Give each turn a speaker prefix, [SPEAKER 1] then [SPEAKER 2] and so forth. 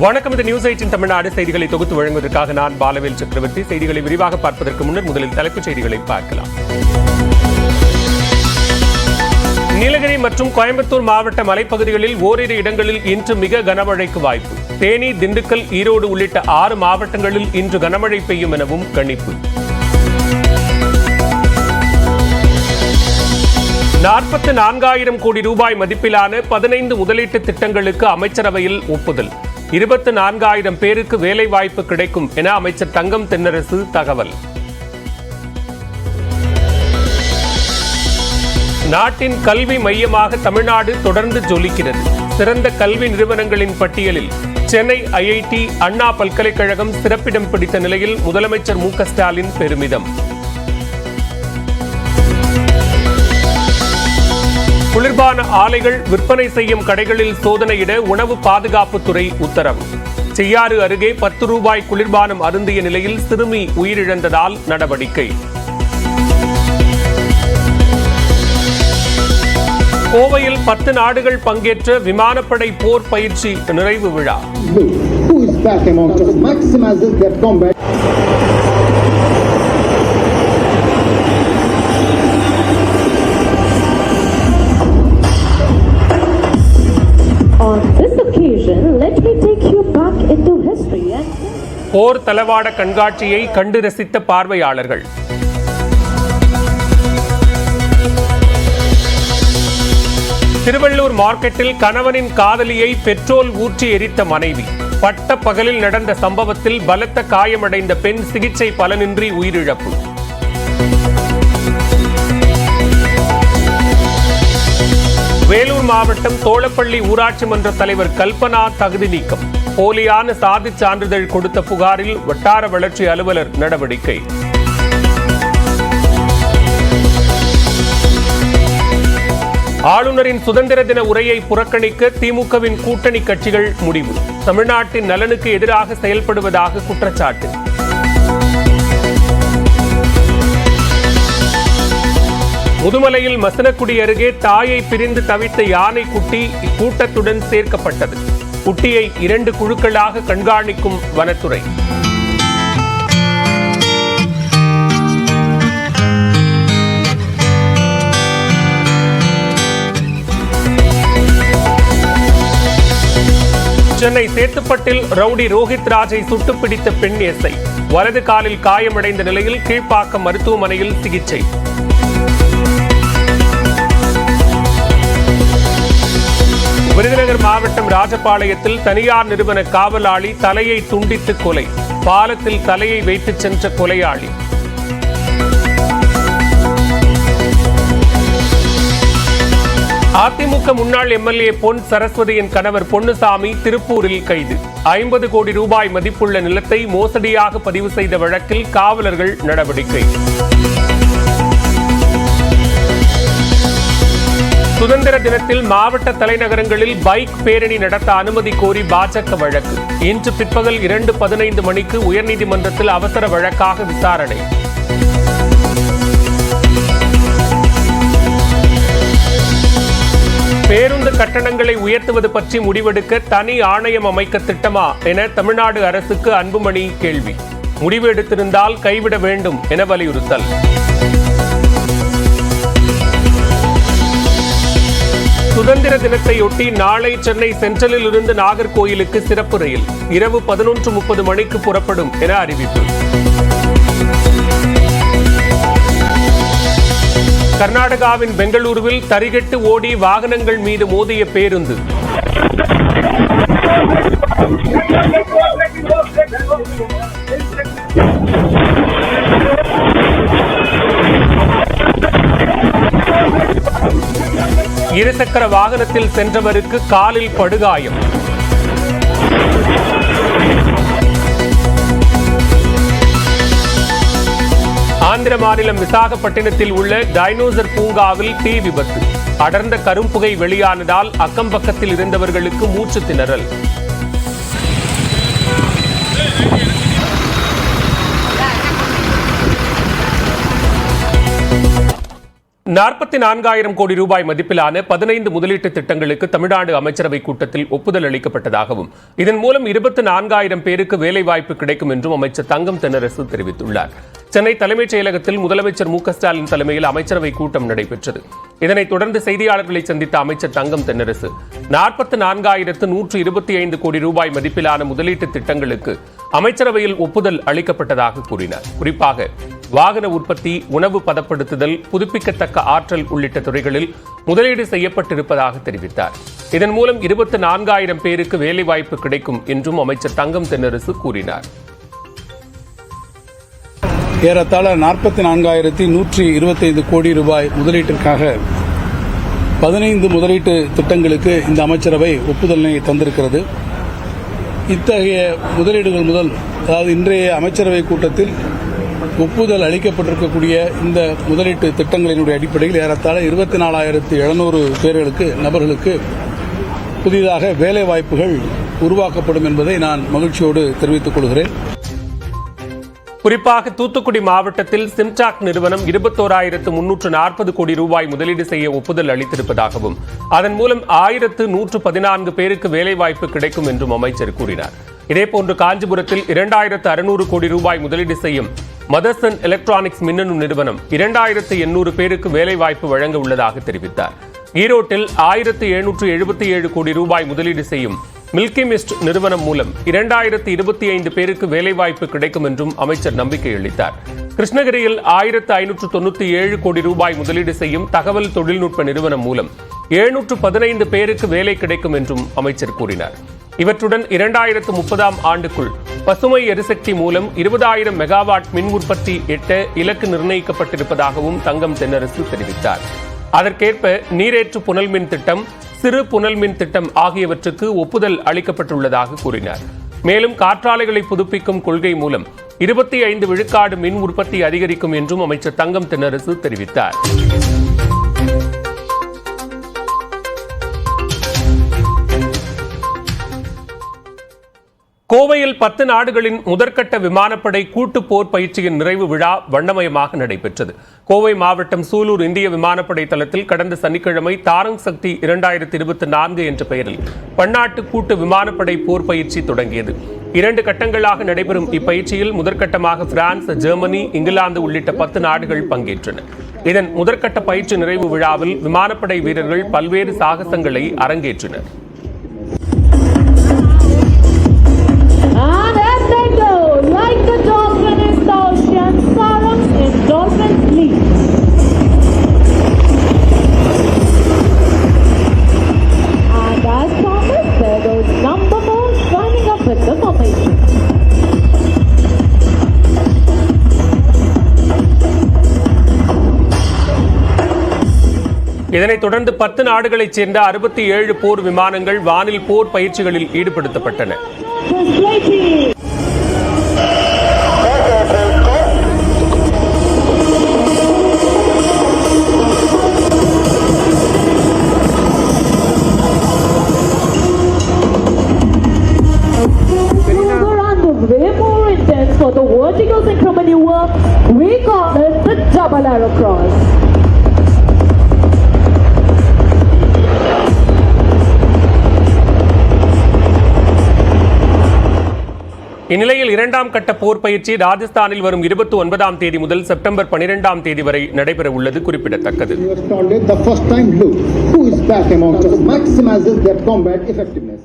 [SPEAKER 1] வணக்கம். இது நியூஸ் 8 தமிழ்நாடு செய்திகளை தொகுத்து வழங்குவதற்காக நான் பாலவேல் சக்கரவர்த்தி. செய்திகளை விரிவாக பார்ப்பதற்கு முன்னர் முதலில் தலைப்புச் செய்திகளை பார்க்கலாம். நீலகிரி மற்றும் கோயம்புத்தூர் மாவட்ட மலைப்பகுதிகளில் ஓரிரு இடங்களில் இன்று மிக கனமழைக்கு வாய்ப்பு. தேனி, திண்டுக்கல், ஈரோடு உள்ளிட்ட 6 மாவட்டங்களில் இன்று கனமழை பெய்யும் எனவும் கணிப்பு. 44,000 கோடி ரூபாய் மதிப்பிலான 15 முதலீட்டு திட்டங்களுக்கு அமைச்சரவையில் ஒப்புதல். 24,000 பேருக்கு வேலைவாய்ப்பு கிடைக்கும் என அமைச்சர் தங்கம் தென்னரசு தகவல். நாட்டின் கல்வி மையமாக தமிழ்நாடு தொடர்ந்து ஜொலிக்கிறது. சிறந்த கல்வி நிறுவனங்களின் பட்டியலில் சென்னை IIT, அண்ணா பல்கலைக்கழகம் சிறப்பிடம் பிடித்த நிலையில் முதலமைச்சர் மு க ஸ்டாலின் பெருமிதம். குளிர்பான ஆலைகள் விற்பனை செய்யும் கடைகளில் சோதனையிட உணவு பாதுகாப்புத்துறை உத்தரவு. செய்யாறு அருகே 10 ரூபாய் குளிர்பானம் அருந்திய நிலையில் சிறுமி உயிரிழந்ததால் நடவடிக்கை. கோவையில் 10 நாடுகள் பங்கேற்ற விமானப்படை போர் பயிற்சி நிறைவு விழா. போர் தளவாட கண்காட்சியை கண்டு ரசித்த பார்வையாளர்கள். திருவள்ளூர் மார்க்கெட்டில் கணவனின் காதலியை பெட்ரோல் ஊற்றி எரித்த மனைவி. பட்ட பகலில் நடந்த சம்பவத்தில் பலத்த காயமடைந்த பெண் சிகிச்சை பலனின்றி உயிரிழப்பு. வேலூர் மாவட்டம் தோளப்பள்ளி ஊராட்சி மன்ற தலைவர் கல்பனா தகுதி நீக்கம். போலியான சாதி சான்றிதழ் கொடுத்த புகாரில் வட்டார வளர்ச்சி அலுவலர் நடவடிக்கை. ஆளுநரின் சுதந்திர தின உரையை புறக்கணிக்க திமுகவின் கூட்டணி கட்சிகள் முடிவு. தமிழ்நாட்டின் நலனுக்கு எதிராக செயல்படுவதாக குற்றச்சாட்டு. முதுமலையில் மசனக்குடி அருகே தாயை பிரிந்து தவித்த யானை குட்டி கூட்டத்துடன் சேர்க்கப்பட்டது. குட்டியை 2 குழுக்களாக கண்காணிக்கும் வனத்துறை. சென்னை சேத்துப்பட்டில் ரவுடி ரோஹித் ராஜை சுட்டுப்பிடித்த பெண் எஸ்ஐ. வலது காலில் காயமடைந்த நிலையில் கீழ்ப்பாக்கம் மருத்துவமனையில் சிகிச்சை. விருதுநகர் மாவட்டம் ராஜபாளையத்தில் தனியார் நிறுவன காவலாளி தலையை துண்டித்து கொலை. பாலத்தில் தலையை வைத்துச் சென்ற கொலையாளி. அதிமுக முன்னாள் MLA பொன் சரஸ்வதியின் கணவர் பொன்னுசாமி திருப்பூரில் கைது. 50 கோடி ரூபாய் மதிப்புள்ள நிலத்தை மோசடியாக பதிவு செய்த வழக்கில் காவலர்கள் நடவடிக்கை. சுதந்திர தினத்தில் மாவட்ட தலைநகரங்களில் பைக் பேரணி நடத்த அனுமதி கோரி பாஜக வழக்கு. இன்று பிற்பகல் 2:15 மணிக்கு உயர்நீதிமன்றத்தில் அவசர வழக்காக விசாரணை. பேருந்து கட்டணங்களை உயர்த்துவது பற்றி முடிவெடுக்க தனி ஆணையம் அமைக்க திட்டமா என தமிழ்நாடு அரசுக்கு அன்புமணி கேள்வி. முடிவு எடுத்திருந்தால் கைவிட வேண்டும் என வலியுறுத்தல். சுதந்திர தினத்தையொட்டி நாளை சென்னை சென்ட்ரலில் இருந்து நாகர்கோயிலுக்கு சிறப்பு ரயில். இரவு 11:30 மணிக்கு புறப்படும் என அறிவிப்பு. கர்நாடகாவின் பெங்களூருவில் தரிகட்டு ஓடி வாகனங்கள் மீது மோதிய பேருந்து. இருசக்கர வாகனத்தில் சென்றவருக்கு காலில் படுகாயம். ஆந்திர மாநிலம் விசாகப்பட்டினத்தில் உள்ள டைனோசர் பூங்காவில் தீ விபத்து. அடர்ந்த கரும்புகை வெளியானதால் அக்கம்பக்கத்தில் இருந்தவர்களுக்கு மூச்சு திணறல். 44,000 கோடி ரூபாய் மதிப்பிலான 15 முதலீட்டு திட்டங்களுக்கு தமிழ்நாடு அமைச்சரவை கூட்டத்தில் ஒப்புதல் அளிக்கப்பட்டதாகவும் இதன் மூலம் 24,000 பேருக்கு வேலைவாய்ப்பு கிடைக்கும் என்றும் அமைச்சர் தங்கம் தென்னரசு தெரிவித்துள்ளார். சென்னை தலைமைச் செயலகத்தில் முதலமைச்சர் மு.க.ஸ்டாலின் தலைமையில் அமைச்சரவை கூட்டம் நடைபெற்றது. இதனைத் தொடர்ந்து செய்தியாளர்களை சந்தித்த அமைச்சர் தங்கம் தென்னரசு 44,125 கோடி ரூபாய் மதிப்பிலான முதலீட்டு திட்டங்களுக்கு அமைச்சரவையில் ஒப்புதல் அளிக்கப்பட்டதாக கூறினார். குறிப்பாக வாகன உற்பத்தி, உணவு பதப்படுத்துதல், புதுப்பிக்கத்தக்க ஆற்றல் உள்ளிட்ட துறைகளில் முதலீடு செய்யப்பட்டிருப்பதாக தெரிவித்தார். இதன் மூலம் 24,000 பேருக்கு வேலைவாய்ப்பு கிடைக்கும் என்றும் அமைச்சர் தங்கம் தென்னரசு கூறினார்.
[SPEAKER 2] ஏறத்தாழ 44,125 கோடி ரூபாய் முதலீட்டிற்காக 15 முதலீட்டு திட்டங்களுக்கு இந்த அமைச்சரவை ஒப்புதலினை தந்திருக்கிறது. இத்தகைய முதலீடுகள் முதல் இன்றைய அமைச்சரவை கூட்டத்தில் ஒப்புதல் அளிக்கப்பட்டிருக்கக்கூடிய இந்த முதலீட்டு திட்டங்களினுடைய அடிப்படையில் ஏறத்தாழ 24,700 நபர்களுக்கு புதிதாக வேலை வாய்ப்புகள் உருவாக்கப்படும் என்பதை நான் மகிழ்ச்சியோடு தெரிவித்துக் கொள்கிறேன்.
[SPEAKER 1] குறிப்பாக தூத்துக்குடி மாவட்டத்தில் சிம்டாக் நிறுவனம் 21,340 கோடி ரூபாய் முதலீடு செய்ய ஒப்புதல் அளித்திருப்பதாகவும் அதன் மூலம் 1,114 பேருக்கு வேலைவாய்ப்பு கிடைக்கும் என்றும் அமைச்சர் கூறினார். இதேபோன்று காஞ்சிபுரத்தில் 2,600 கோடி ரூபாய் முதலீடு செய்யும் மதர்சன் எலக்ட்ரானிக்ஸ் மின்னணு நிறுவனம் 2,800 பேருக்கு வேலைவாய்ப்பு வழங்க உள்ளதாக தெரிவித்தார். ஈரோட்டில் 1,777 கோடி ரூபாய் முதலீடு செய்யும் மில்கி மிஸ்ட் நிறுவனம் மூலம் 2,025 பேருக்கு வேலைவாய்ப்பு கிடைக்கும் என்றும் அமைச்சர் நம்பிக்கை அளித்தார். கிருஷ்ணகிரியில் 1,597 கோடி ரூபாய் முதலீடு செய்யும் தகவல் தொழில்நுட்ப நிறுவனம் மூலம் 715 பேருக்கு வேலை கிடைக்கும் என்றும் அமைச்சர் கூறினார். இவற்றுடன் 2030ஆம் ஆண்டுக்குள் பசுமை எரிசக்தி மூலம் 20,000 மெகாவாட் மின் உற்பத்தி எட்ட இலக்கு நிர்ணயிக்கப்பட்டிருப்பதாகவும் தங்கம் தென்னரசு தெரிவித்தார். அதற்கேற்ப நீரேற்று புனல் மின் திட்டம், சிறு புனல் மின் திட்டம் ஆகியவற்றுக்கு ஒப்புதல் அளிக்கப்பட்டுள்ளதாக கூறினார். மேலும் காற்றாலைகளை புதுப்பிக்கும் கொள்கை மூலம் 25 விழுக்காடு மின் உற்பத்தி அதிகரிக்கும் என்றும் அமைச்சர் தங்கம் தென்னரசு தெரிவித்தார். கோவையில் 10 நாடுகளின் முதற்கட்ட விமானப்படை கூட்டு போர் பயிற்சியின் நிறைவு விழா வண்ணமயமாக நடைபெற்றது. கோவை மாவட்டம் சூலூர் இந்திய விமானப்படை தளத்தில் கடந்த சனிக்கிழமை தாரங் சக்தி 2024 என்ற பெயரில் பன்னாட்டு கூட்டு விமானப்படை போர் பயிற்சி தொடங்கியது. 2 கட்டங்களாக நடைபெறும் இப்பயிற்சியில் முதற்கட்டமாக பிரான்ஸ், ஜெர்மனி, இங்கிலாந்து உள்ளிட்ட 10 நாடுகள் பங்கேற்றன. இதன் முதற்கட்ட பயிற்சி நிறைவு விழாவில் விமானப்படை வீரர்கள் பல்வேறு சாகசங்களை அரங்கேற்றினர்.
[SPEAKER 3] Like the dolphin in the ocean, Sarang in dolphin sleep. And as promised, there goes number 4 shining up with the formation.
[SPEAKER 1] இதனைத் தொடர்ந்து 10 நாடுகளைச் சேர்ந்த 67 போர் விமானங்கள் வானில் போர் பயிற்சிகளில் ஈடுபடுத்தப்பட்டன.
[SPEAKER 3] Way more intense for the vertical synchro maneuver, we call it the double arrow cross.
[SPEAKER 1] இந்நிலையில் 2ஆம் கட்ட போர் பயிற்சி ராஜஸ்தானில் வரும் 29ஆம் தேதி முதல் செப்டம்பர் 12ஆம் தேதி வரை நடைபெற உள்ளது குறிப்பிடத்தக்கது.
[SPEAKER 4] The first time look who is back among us maximizes their combat effectiveness.